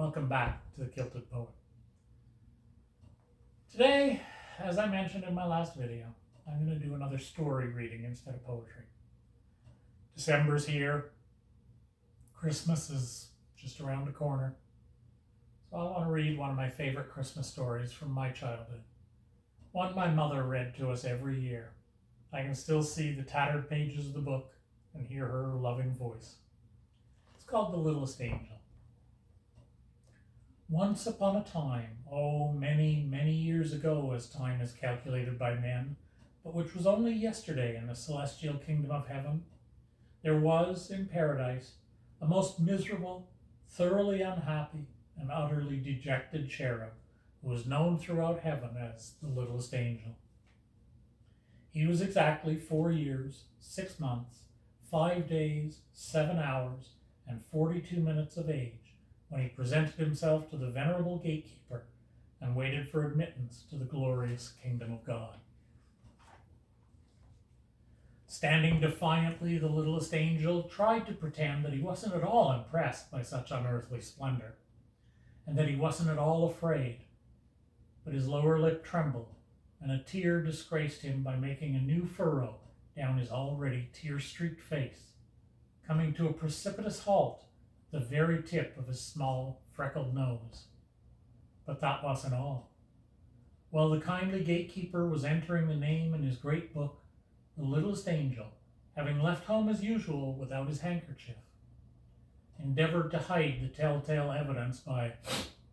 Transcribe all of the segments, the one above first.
Welcome back to the Kilted Poet. Today, as I mentioned in my last video, I'm going to do another story reading instead of poetry. December's here. Christmas is just around the corner. So I want to read one of my favorite Christmas stories from my childhood. One my mother read to us every year. I can still see the tattered pages of the book and hear her loving voice. It's called The Littlest Angel. Once upon a time, many, many years ago, as time is calculated by men, but which was only yesterday in the celestial kingdom of heaven, there was, in paradise, a most miserable, thoroughly unhappy, and utterly dejected cherub, who was known throughout heaven as the Littlest Angel. He was exactly 4 years, 6 months, 5 days, 7 hours, and 42 minutes of age, when he presented himself to the venerable gatekeeper and waited for admittance to the glorious kingdom of God. Standing defiantly, the littlest angel tried to pretend that he wasn't at all impressed by such unearthly splendor, and that he wasn't at all afraid. But his lower lip trembled, and a tear disgraced him by making a new furrow down his already tear-streaked face, coming to a precipitous halt the very tip of his small, freckled nose. But that wasn't all. While the kindly gatekeeper was entering the name in his great book, the littlest angel, having left home as usual without his handkerchief, endeavored to hide the telltale evidence by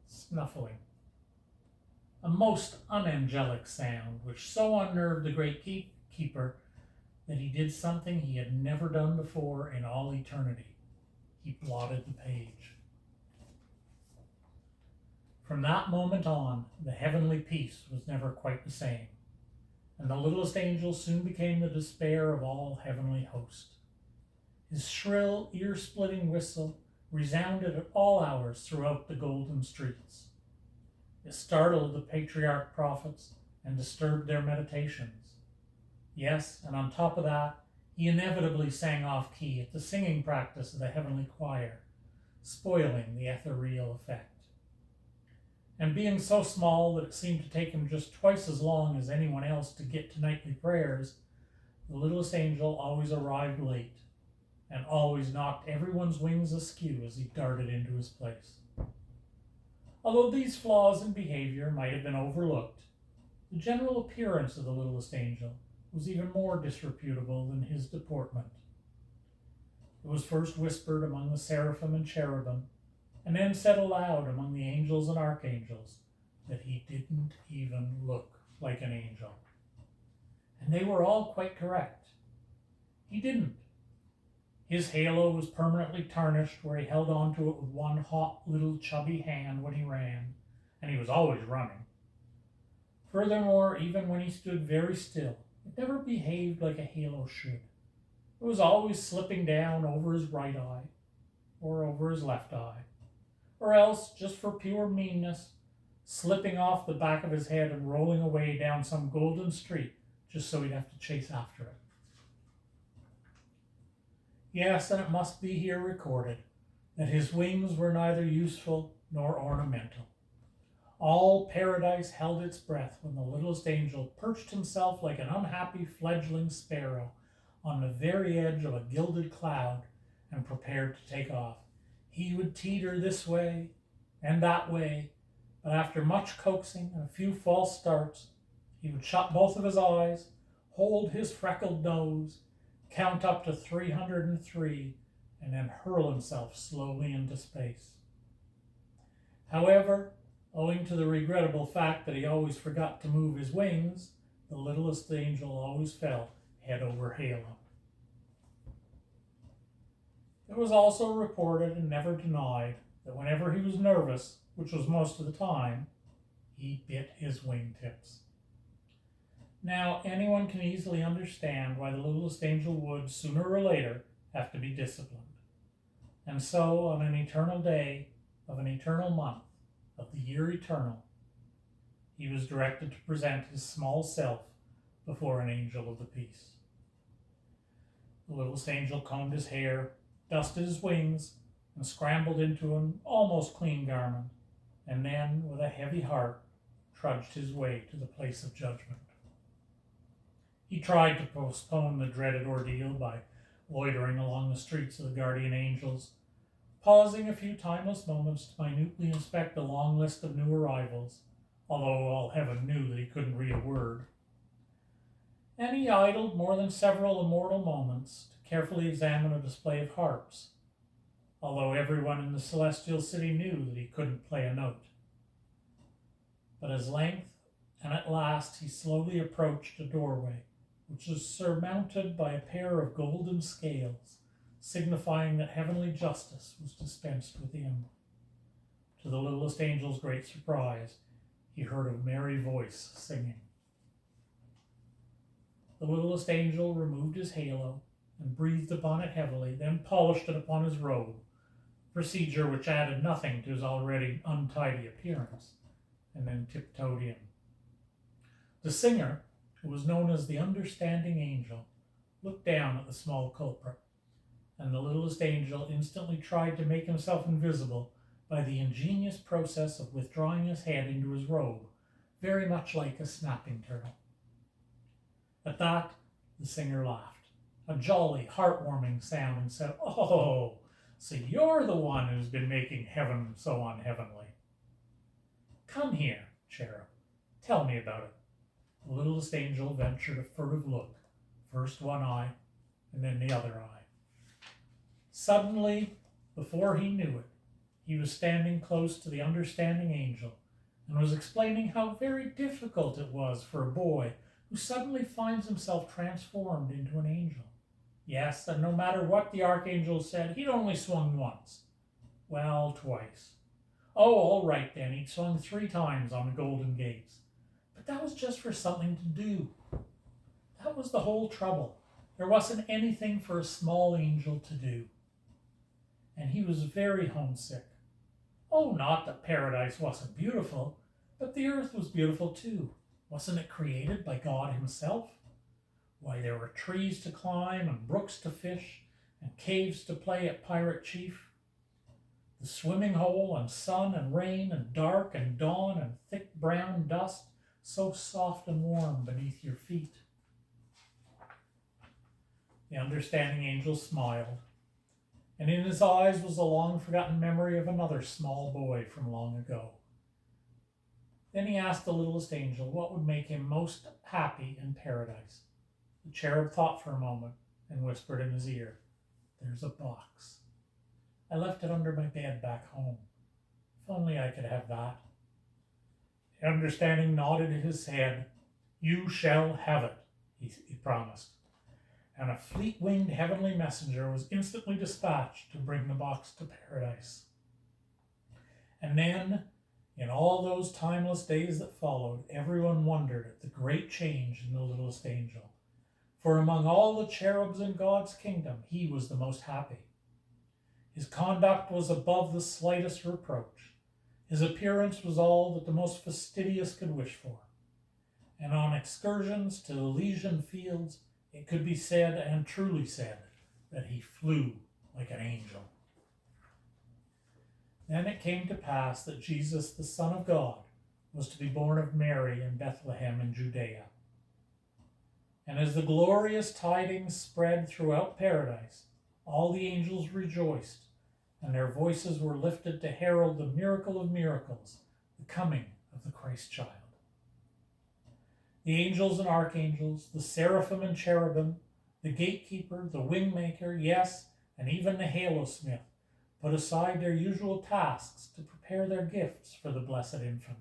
snuffling. A most unangelic sound, which so unnerved the great gatekeeper that he did something he had never done before in all eternity. He blotted the page. From that moment on, the heavenly peace was never quite the same, and the littlest angel soon became the despair of all heavenly host. His shrill, ear-splitting whistle resounded at all hours throughout the golden streets. It startled the patriarch prophets and disturbed their meditations. Yes, and on top of that, he inevitably sang off-key at the singing practice of the heavenly choir, spoiling the ethereal effect. And being so small that it seemed to take him just twice as long as anyone else to get to nightly prayers, the littlest angel always arrived late, and always knocked everyone's wings askew as he darted into his place. Although these flaws in behavior might have been overlooked, the general appearance of the littlest angel was even more disreputable than his deportment. It was first whispered among the seraphim and cherubim, and then said aloud among the angels and archangels that he didn't even look like an angel. And they were all quite correct. He didn't. His halo was permanently tarnished where he held on to it with one hot little chubby hand when he ran, and he was always running. Furthermore, even when he stood very still, it never behaved like a halo should. It was always slipping down over his right eye, or over his left eye, or else, just for pure meanness, slipping off the back of his head and rolling away down some golden street just so he'd have to chase after it. Yes, and it must be here recorded that his wings were neither useful nor ornamental. All paradise held its breath when the littlest angel perched himself like an unhappy fledgling sparrow on the very edge of a gilded cloud and prepared to take off. He would teeter this way and that way, but after much coaxing and a few false starts, he would shut both of his eyes, hold his freckled nose, count up to 303, and then hurl himself slowly into space. However, owing to the regrettable fact that he always forgot to move his wings, the littlest angel always fell head over halo. It was also reported and never denied that whenever he was nervous, which was most of the time, he bit his wingtips. Now, anyone can easily understand why the littlest angel would, sooner or later, have to be disciplined. And so, on an eternal day of an eternal month, of the year eternal, he was directed to present his small self before an angel of the peace. The littlest angel combed his hair, dusted his wings, and scrambled into an almost clean garment, and then, with a heavy heart, trudged his way to the place of judgment. He tried to postpone the dreaded ordeal by loitering along the streets of the guardian angels, pausing a few timeless moments to minutely inspect the long list of new arrivals, although all heaven knew that he couldn't read a word. And he idled more than several immortal moments to carefully examine a display of harps, although everyone in the celestial city knew that he couldn't play a note. But at length, and at last, he slowly approached a doorway, which was surmounted by a pair of golden scales, signifying that heavenly justice was dispensed within. To the littlest angel's great surprise, he heard a merry voice singing. The littlest angel removed his halo and breathed upon it heavily, then polished it upon his robe, a procedure which added nothing to his already untidy appearance, and then tiptoed in. The singer, who was known as the understanding angel, looked down at the small culprit, and the littlest angel instantly tried to make himself invisible by the ingenious process of withdrawing his head into his robe, very much like a snapping turtle. At that, the singer laughed, a jolly, heartwarming sound, and said, "Oh, so you're the one who's been making heaven so unheavenly. Come here, cherub, tell me about it." The littlest angel ventured a furtive look, first one eye, and then the other eye. Suddenly, before he knew it, he was standing close to the understanding angel and was explaining how very difficult it was for a boy who suddenly finds himself transformed into an angel. Yes, and no matter what the archangel said, he'd only swung once. Well, twice. Oh, all right then, he'd swung 3 times on the golden gates. But that was just for something to do. That was the whole trouble. There wasn't anything for a small angel to do. And he was very homesick. Oh, not that paradise wasn't beautiful, but the earth was beautiful too. Wasn't it created by God himself? Why, there were trees to climb and brooks to fish and caves to play at pirate chief. The swimming hole and sun and rain and dark and dawn and thick brown dust, so soft and warm beneath your feet. The understanding angel smiled, and in his eyes was a long-forgotten memory of another small boy from long ago. Then he asked the littlest angel what would make him most happy in paradise. The cherub thought for a moment and whispered in his ear, "There's a box. I left it under my bed back home. If only I could have that." The understanding nodded his head. "You shall have it," he promised. And a fleet-winged heavenly messenger was instantly dispatched to bring the box to paradise. And then, in all those timeless days that followed, everyone wondered at the great change in the littlest angel. For among all the cherubs in God's kingdom, he was the most happy. His conduct was above the slightest reproach. His appearance was all that the most fastidious could wish for. And on excursions to Elysian fields, it could be said, and truly said, that he flew like an angel. Then it came to pass that Jesus, the Son of God, was to be born of Mary in Bethlehem in Judea. And as the glorious tidings spread throughout paradise, all the angels rejoiced, and their voices were lifted to herald the miracle of miracles, the coming of the Christ child. The angels and archangels, the seraphim and cherubim, the gatekeeper, the wingmaker, yes, and even the halo-smith, put aside their usual tasks to prepare their gifts for the blessed infant.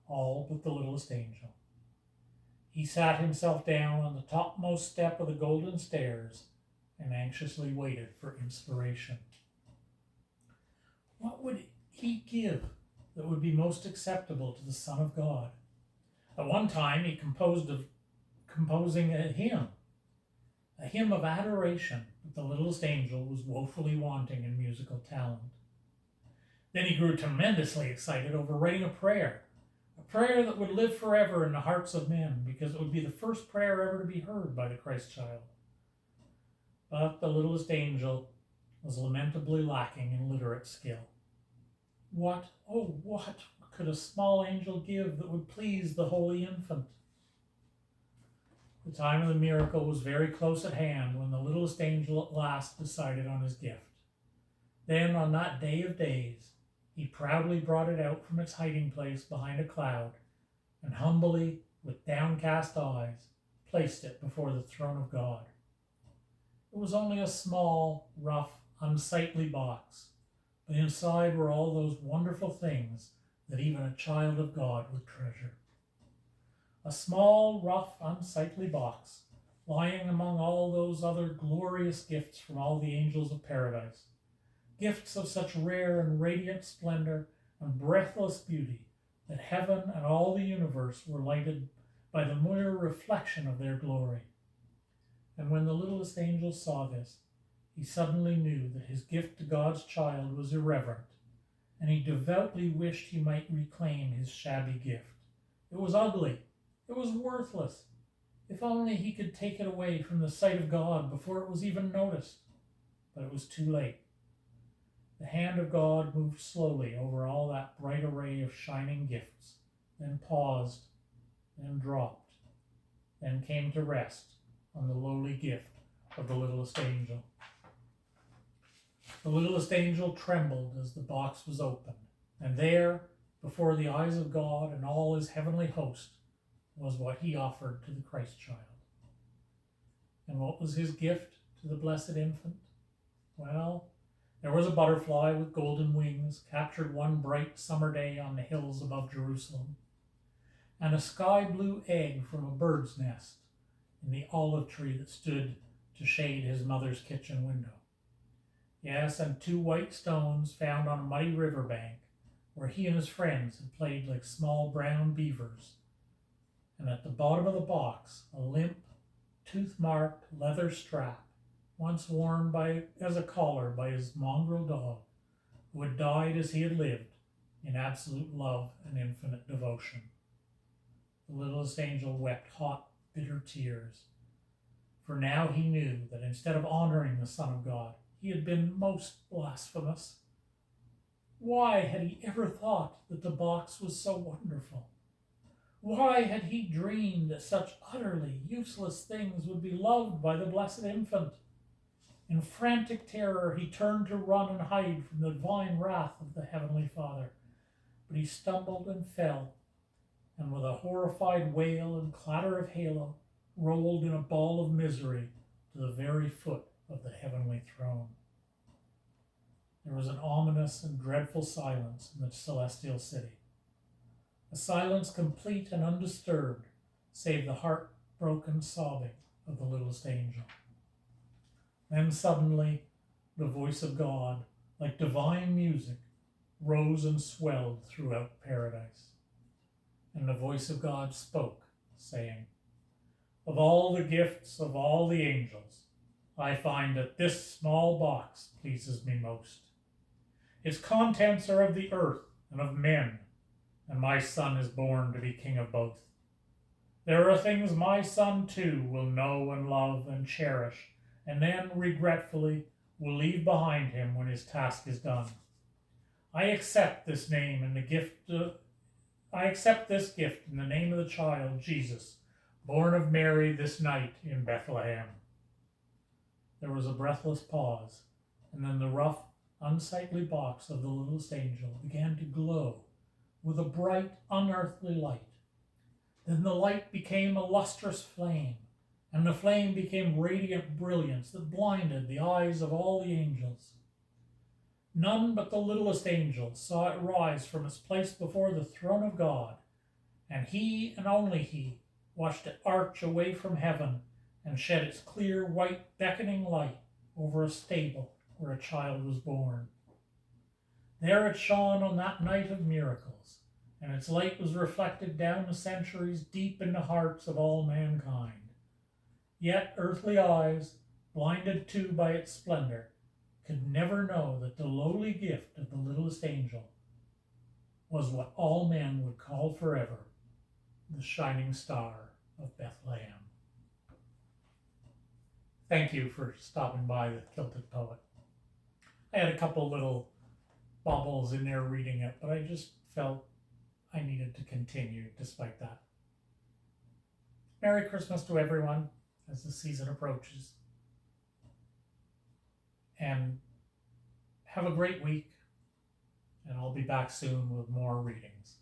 All but the littlest angel. He sat himself down on the topmost step of the golden stairs and anxiously waited for inspiration. What would he give that would be most acceptable to the Son of God? At one time he composing a hymn of adoration, but the littlest angel was woefully wanting in musical talent. Then he grew tremendously excited over writing a prayer that would live forever in the hearts of men, because it would be the first prayer ever to be heard by the Christ child. But the littlest angel was lamentably lacking in literate skill. What, oh what, could a small angel give that would please the holy infant? The time of the miracle was very close at hand when the littlest angel at last decided on his gift. Then, on that day of days, he proudly brought it out from its hiding place behind a cloud, and humbly, with downcast eyes, placed it before the throne of God. It was only a small, rough, unsightly box, but inside were all those wonderful things that even a child of God would treasure. A small, rough, unsightly box, lying among all those other glorious gifts from all the angels of paradise, gifts of such rare and radiant splendor and breathless beauty that heaven and all the universe were lighted by the mere reflection of their glory. And when the littlest angel saw this, he suddenly knew that his gift to God's child was irreverent, and he devoutly wished he might reclaim his shabby gift. It was ugly. It was worthless. If only he could take it away from the sight of God before it was even noticed. But it was too late. The hand of God moved slowly over all that bright array of shining gifts, then paused, then dropped, then came to rest on the lowly gift of the littlest angel. The littlest angel trembled as the box was opened, and there, before the eyes of God and all his heavenly host, was what he offered to the Christ child. And what was his gift to the blessed infant? Well, there was a butterfly with golden wings, captured one bright summer day on the hills above Jerusalem, and a sky-blue egg from a bird's nest in the olive tree that stood to shade his mother's kitchen window. Yes, and 2 white stones found on a muddy riverbank where he and his friends had played like small brown beavers. And at the bottom of the box, a limp, tooth-marked leather strap, once worn as a collar by his mongrel dog, who had died as he had lived, in absolute love and infinite devotion. The littlest angel wept hot, bitter tears, for now he knew that instead of honoring the Son of God, he had been most blasphemous. Why had he ever thought that the box was so wonderful? Why had he dreamed that such utterly useless things would be loved by the blessed infant? In frantic terror, he turned to run and hide from the divine wrath of the Heavenly Father. But he stumbled and fell, and with a horrified wail and clatter of halo, rolled in a ball of misery to the very foot of the heavenly throne. There was an ominous and dreadful silence in the celestial city. A silence complete and undisturbed, save the heart-broken sobbing of the littlest angel. Then suddenly, the voice of God, like divine music, rose and swelled throughout paradise. And the voice of God spoke, saying, "Of all the gifts of all the angels, I find that this small box pleases me most. Its contents are of the earth and of men, and my son is born to be king of both. There are things my son too will know and love and cherish, and then, regretfully, will leave behind him when his task is done. I accept this name and I accept this gift in the name of the child, Jesus, born of Mary this night in Bethlehem." There was a breathless pause, and then the rough, unsightly box of the littlest angel began to glow with a bright, unearthly light. Then the light became a lustrous flame, and the flame became radiant brilliance that blinded the eyes of all the angels. None but the littlest angel saw it rise from its place before the throne of God, and he and only he watched it arch away from heaven and shed its clear, white, beckoning light over a stable where a child was born. There it shone on that night of miracles, and its light was reflected down the centuries deep in the hearts of all mankind. Yet earthly eyes, blinded too by its splendor, could never know that the lowly gift of the littlest angel was what all men would call forever the shining star of Bethlehem. Thank you for stopping by the Kilted Poet. I had a couple little bubbles in there reading it, but I just felt I needed to continue despite that. Merry Christmas to everyone as the season approaches. And have a great week. And I'll be back soon with more readings.